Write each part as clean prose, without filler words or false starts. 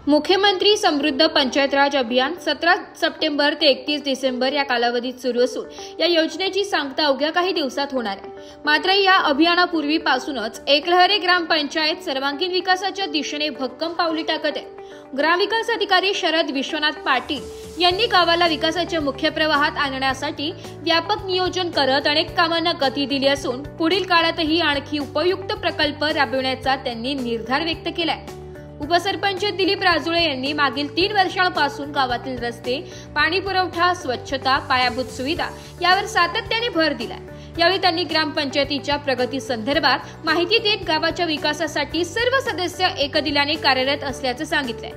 मुख्यमंत्री समृद्ध पंचायत राज अभियान 17 सप्टेंबर ते 31 डिसेंबर या कालावधीत सुरू असून या योजनेची सांगता अवघ्या काही दिवसात होणार आहे। मात्र या अभियानापूर्वीपासूनच एकलहरे ग्रामपंचायत सर्वांगीण विकासाच्या दिशेने भक्कम पावले टाकत आहे। ग्रामविकास अधिकारी शरद विश्वनाथ पाटील यांनी गावाला विकासाच्या मुख्य प्रवाहात आणण्यासाठी व्यापक नियोजन करत अनेक कामांना गती दिली असून पुढील काळातही आणखी उपयुक्त प्रकल्प राबविण्याचा त्यांनी निर्धार व्यक्त केलाय। उपसरपंच दिलीप राजोळे यांनी मागील 3 वर्षांपासून गावातील रस्ते, पाणी पुरवठा, स्वच्छता, पायाभूत सुविधा यावर सातत्याने भर दिलाय। यावेळी त्यांनी ग्रामपंचायतीच्या प्रगती संदर्भात माहिती देत गावाच्या विकासासाठी सर्व सदस्य एकदिलाने कार्यरत असल्याचे सांगितले।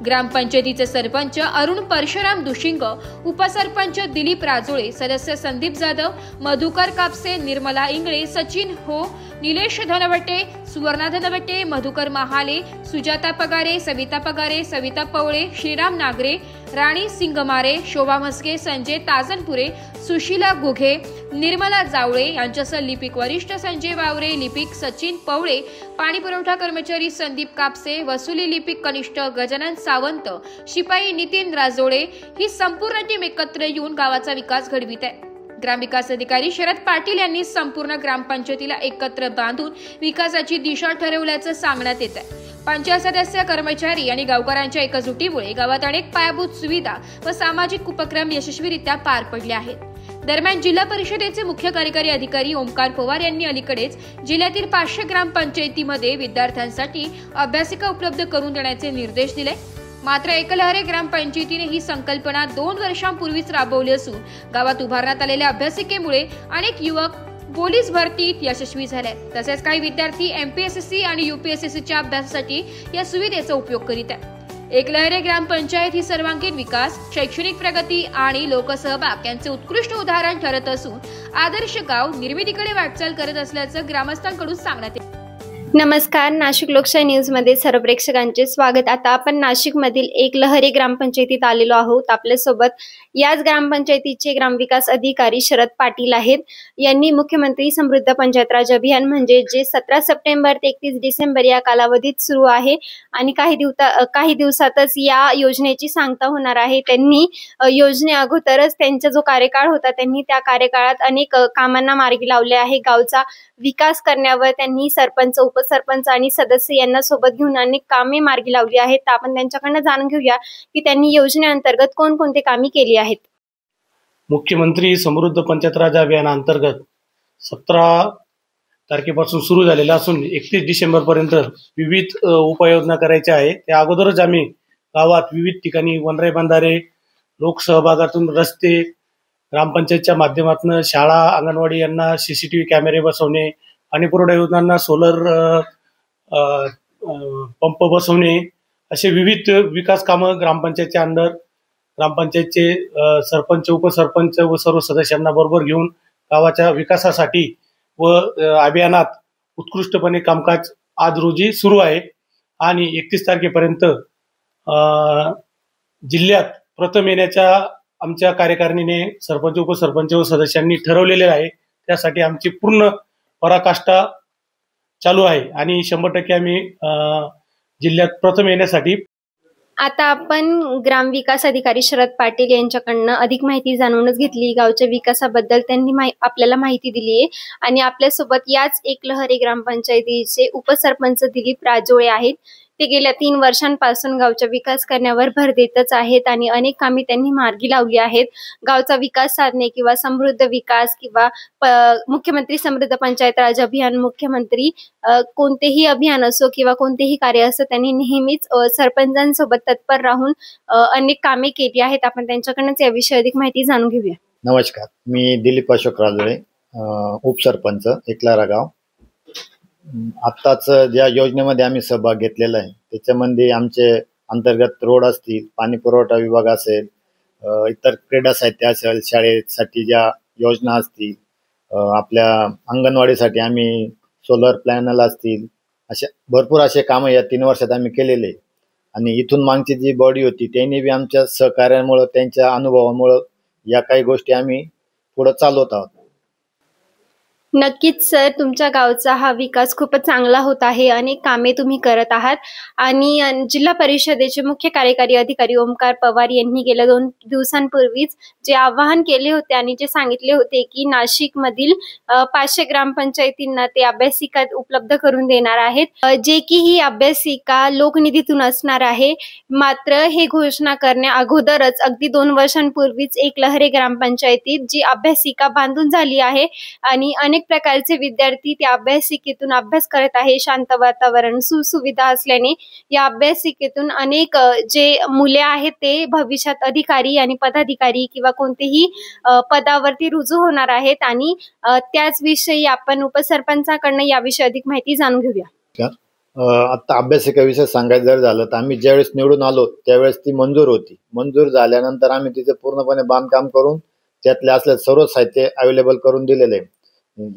ग्रामपंचायतीचे सरपंच अरुण परशुराम दुशिंग, उपसरपंच दिलीप राजोळे, सदस्य संदीप जाधव, मधुकर कापसे, निर्मला इंगळे, सचिन हो, निलेश धनवटे, सुवर्णा धनवटे, मधुकर महाले, सुजाता पगारे, सविता पगारे, सविता पवळे, श्रीराम नागरे, राणी सिंगमारे, शोभा म्हस्के, संजय ताजनपुरे, सुशीला गुघे, निर्मला जावळे यांच्यासह लिपिक वरिष्ठ संजय वावरे, लिपिक सचिन पवळे, पाणी पुरवठा कर्मचारी संदीप कापसे, वसुली लिपिक कनिष्ठ गजानन सावंत, शिपाई नितीन राजोळे ही संपूर्ण टीम एकत्र येऊन गावाचा विकास घडवित आहे। ग्रामविकास अधिकारी शरद पाटील यांनी संपूर्ण ग्रामपंचायतीला एकत्र बांधून विकासाची दिशा ठरवल्याचं सांगण्यात येत आहे। पंचायत सदस्य, कर्मचारी आणि गावकऱ्यांच्या एकजुटीमुळे गावात अनेक पायाभूत सुविधा व सामाजिक उपक्रम यशस्वीरित्या पार पडले आहेत। दरम्यान जिल्हा परिषदेचे मुख्य कार्यकारी अधिकारी ओमकार पवार यांनी अलीकडेच जिल्ह्यातील 500 ग्रामपंचायतीमध्ये विद्यार्थ्यांसाठी अभ्यासिका उपलब्ध करून देण्याचे निर्देश दिले। मात्र एकलहरे ग्रामपंचायतीने ही संकल्पना 2 वर्षांपूर्वीच राबवली असून गावात उभारण्यात आलेल्या अभ्यासिकेमुळे अनेक युवक पोलीस भरतीत यशस्वी झाले। तसेच काही विद्यार्थी एमपीएससी आणि यूपीएससीच्या अभ्यासासाठी या सुविधेचा उपयोग करीत आहेत। एकलहरे ग्रामपंचायत ही सर्वांगीण विकास, शैक्षणिक प्रगती आणि लोकसहभाग यांचे उत्कृष्ट उदाहरण ठरत असून आदर्श गाव निर्मितीकडे वाटचाल करत असल्याचं ग्रामस्थांकडून सांगण्यात येते। नमस्कार, नाशिक लोकशाही न्यूज मध्ये सर्व प्रेक्षकांचे स्वागत। आता आपण नाशिक मधील एकलहरे ग्रामपंचायतीत आलेलो आहोत। आपल्यासोबत याच ग्रामपंचायतीचे ग्रामविकास अधिकारी शरद पाटील आहेत। यांनी मुख्यमंत्री समृद्ध पंचायत राज अभियान म्हणजे जे 17 सप्टेंबर ते 31 डिसेंबर या कालावधीत सुरू आहे आणि काही दिवसातच या योजनेची सांगता होणार आहे। त्यांनी योजने अगोदरच त्यांचा जो कार्यकाळ होता त्यांनी त्या कार्यकाळात अनेक कामांना मार्गी लावले आहे। गावचा विकास करण्यावर त्यांनी सरपंच, उपसरपंच आणि सदस्य यांना सोबत घेऊन अनेक कामे मार्गी लावली आहेत। आपण त्यांच्याकडून जाणून घेऊया की त्यांनी योजनेअंतर्गत कोणकोणती कामे केली आहेत। मुख्यमंत्री समृद्ध पंचायत राज अभियानाअंतर्गत 17 तारखेपासून सुरू झालेला असून 31 डिसेंबर पर्यंत विविध उपाययोजना करायच्या आहेत। त्या अगोदरच आम्ही गावात विविध ठिकाणी वनराई बंधारे, लोकसहभागातून रस्ते, ग्रामपंचायतच्या माध्यमातून शाळा, अंगणवाडी यांना सीसीटीव्ही कॅमेरे बसवणे, पाणी पुरवठा योजनांना सोलर पंप बसवणे असे विविध विकास कामं ग्रामपंचायतच्या अंडर ग्रामपंचायतचे सरपंच, उपसरपंच व सर्व सदस्यांना बरोबर घेऊन गावाच्या विकासासाठी व अभियानात उत्कृष्टपणे कामकाज आज रोजी सुरू आहे आणि 31 तारखेपर्यंत जिल्ह्यात प्रथम येण्याच्या आमच्या कार्यकारिणीने सरपंच, उपसरपंच व सदस्यांनी ठरवलेले आहे। त्यासाठी आमची पूर्ण पराकाष्ठा चालू आहे आणि 100% आम्ही जिल्ह्यात प्रथम येण्यासाठी। आता आपण ग्रामविकास अधिकारी शरद पाटील यांच्याकडून अधिक माहिती जाणूनच घेतली। गावच्या विकासाबद्दल त्यांनी आपल्याला माहिती दिली आहे आणि आपल्यासोबत याच एकलहरे ग्रामपंचायतीचे उपसरपंच दिलीप राजोळे आहेत। ते गेल्या 3 वर्षांपासून गावचा विकास करण्यावर भर देतच आहेत आणि अनेक कामे त्यांनी मार्गी लावली आहेत। गावचा विकास साधणे किंवा समृद्ध विकास किंवा मुख्यमंत्री समृद्ध पंचायत राज अभियान, मुख्यमंत्री कोणतेही अभियान असो किंवा कोणतेही कार्य असो त्यांनी नेहमीच सरपंचांसोबत तत्पर राहून अनेक कामे केली आहेत। आपण त्यांच्याकडूनच याविषयी अधिक माहिती जाणून घेऊया। नमस्कार, मी दिलीप अशोक राजोळे, उपसरपंच एकलहरा गाव। आत्ताच ज्या योजनेमध्ये आम्ही सहभाग घेतलेला आहे त्याच्यामध्ये आमचे अंतर्गत रोड असतील, पाणी पुरवठा विभाग असेल, इतर क्रीडा साहित्य असेल, शाळेसाठी ज्या योजना असतील, आपल्या अंगणवाडीसाठी आम्ही सोलर पॅनल असतील, अशा भरपूर असे कामं या 3 वर्षात आम्ही केलेले आणि इथून मागची जी बॉडी होती त्यांनी बी आमच्या सहकार्यामुळे, त्यांच्या अनुभवामुळे या काही गोष्टी आम्ही पुढे चालवत आहोत। नक्कीच सर, तुमच्या गावचा हा विकास खूपच चांगला होत आहे. अनेक कामे तुम्ही करत आहात आणि जिल्हा परिषदेचे मुख्य कार्यकारी अधिकारी ओमकार पवार यांनी गेल्या 2 दिवसांपूर्वीच जे आवाहन केले होते आणि जे सांगितले होते की नाशिकमधील 500 ग्रामपंचायतींना ते अभ्यासिका उपलब्ध करून देणार आहेत, जे की ही अभ्यासिका लोकनिधीतून असणार आहे. मात्र हे घोषणा करण्या अगोदरच अगदी 2 वर्षांपूर्वीच एकलहरे ग्रामपंचायतीत जी अभ्यासिका बांधून झाली आहे आणि अनेक प्रकारचे विद्यार्थी त्या अभ्यासिकेतून अभ्यास करत आहे. शांत वातावरण, सुसुविधा असल्याने या अभ्यासिकेतून अनेक जे मुले आहेत ते भविष्यात अधिकारी आणि पदाधिकारी किंवा कोणतेही पदावरती रुजू होणार आहेत आणि त्याच विषयी आपण उपसरपंचाकडनं याविषयी अधिक माहिती जाणून घेऊया. आता अभ्यासिकेविषयी सांगायचं जर झालं तर आम्ही ज्यावेळेस निवडून आलो त्यावेळेस ती मंजूर होती. मंजूर झाल्यानंतर आम्ही तिचं पूर्णपणे बांधकाम करून त्यातले असलेलं सर्व साहित्य अवेलेबल करून दिलेलं आहे.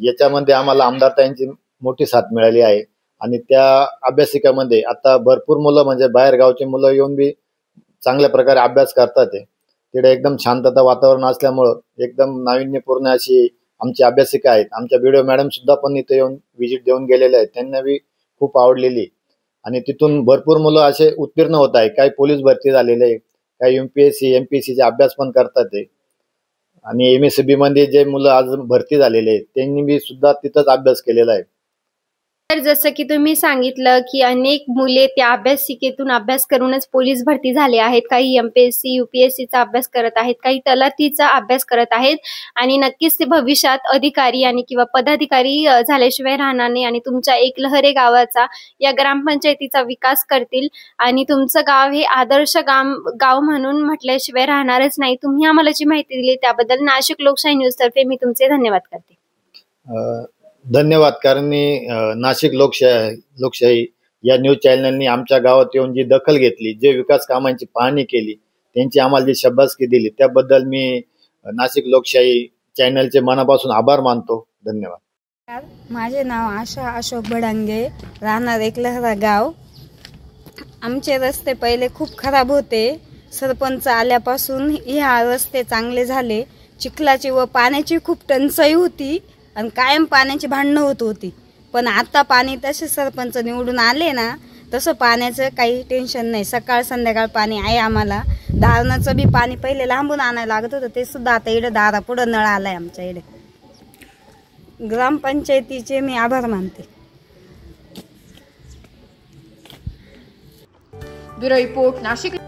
याच्यामध्ये आम्हाला आमदारताईंची मोठी साथ मिळाली आहे आणि त्या अभ्यासिकेमध्ये आता भरपूर मुलं म्हणजे बाहेर गावचे मुलं येऊन बी चांगल्या प्रकारे अभ्यास करतात. तिकडे एकदम शांतता वातावरण असल्यामुळं एकदम नाविन्यपूर्ण अशी आमची अभ्यासिका आहेत. आमच्या बीडीओ मॅडम सुद्धा पण इथे येऊन व्हिजिट देऊन गेलेले आहेत. त्यांना बी खूप आवडलेली आणि तिथून भरपूर मुलं असे उत्तीर्ण होत आहे. काही पोलीस भरती झालेले आहे, काही UPSC MPSCचे अभ्यास पण करतात आणि MSCB मध्ये जे मुलं आज भरती झालेले आहेत त्यांनी बी सुद्धा तिथंच अभ्यास केलेला आहे. तर जसं की तुम्ही सांगितलं की अनेक मुले त्या अभ्यासिकेतून अभ्यास करूनच पोलीस भरती झाले आहेत, काही MPSC UPSCचा अभ्यास करत आहेत, काही तलाठीचा अभ्यास करत आहेत आणि नक्कीच ते भविष्यात अधिकारी आणि किंवा पदाधिकारी झाल्याशिवाय राहणार नाही आणि तुमच्या एकलहरे गावाचा या ग्रामपंचायतीचा विकास करतील आणि तुमचं गाव हे आदर्श गाव म्हणून म्हटल्याशिवाय राहणारच नाही. तुम्ही आम्हाला जी माहिती दिली त्याबद्दल नाशिक लोकशाही न्यूज तर्फे मी तुमचे धन्यवाद करते. धन्यवाद. कारण नाशिक लोकशाही या न्यूज चॅनलनी आमच्या गावात येऊन जी दखल घेतली, जे विकास कामांची पाहणी केली, त्यांची आम्हाला जी शाबासकी दिली त्याबद्दल मी नाशिक लोकशाही चॅनलचे मनापासून आभार मानतो. धन्यवाद. माझे नाव आशा अशोक भडांगे, राहणार एकलहरा गाव. आमचे रस्ते पहिले खूप खराब होते. सरपंच आल्यापासून ह्या रस्ते चांगले झाले. चिखलाची व पाण्याची खूप टंचाई होती आणि कायम पाण्याची भांडणं होत होती. पण आता पाणी तसे सरपंच निवडून आले ना तसं पाण्याचं काही टेन्शन नाही. सकाळ संध्याकाळ पाणी आहे आम्हाला. दारणाचं बी पाणी पहिले लांबून आणायला लागत होतं, ते सुद्धा आता इकडे दारापुढं नळ आलाय आमच्या इकडे. ग्रामपंचायतीचे मी आभार मानते. Bureau report, Nashik.